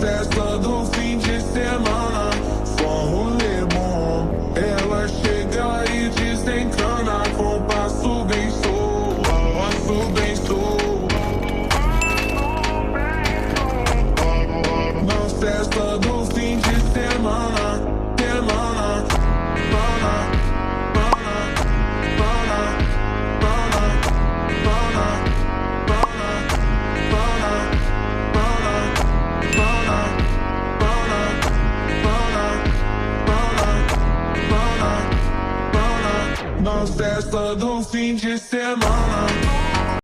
festa do fim de semana, só um rolê bom. Ela chega e desencana com passo bem solto, passo bem solto. Na festa do fim de semana, semana, semana. Na festa do fim de semana.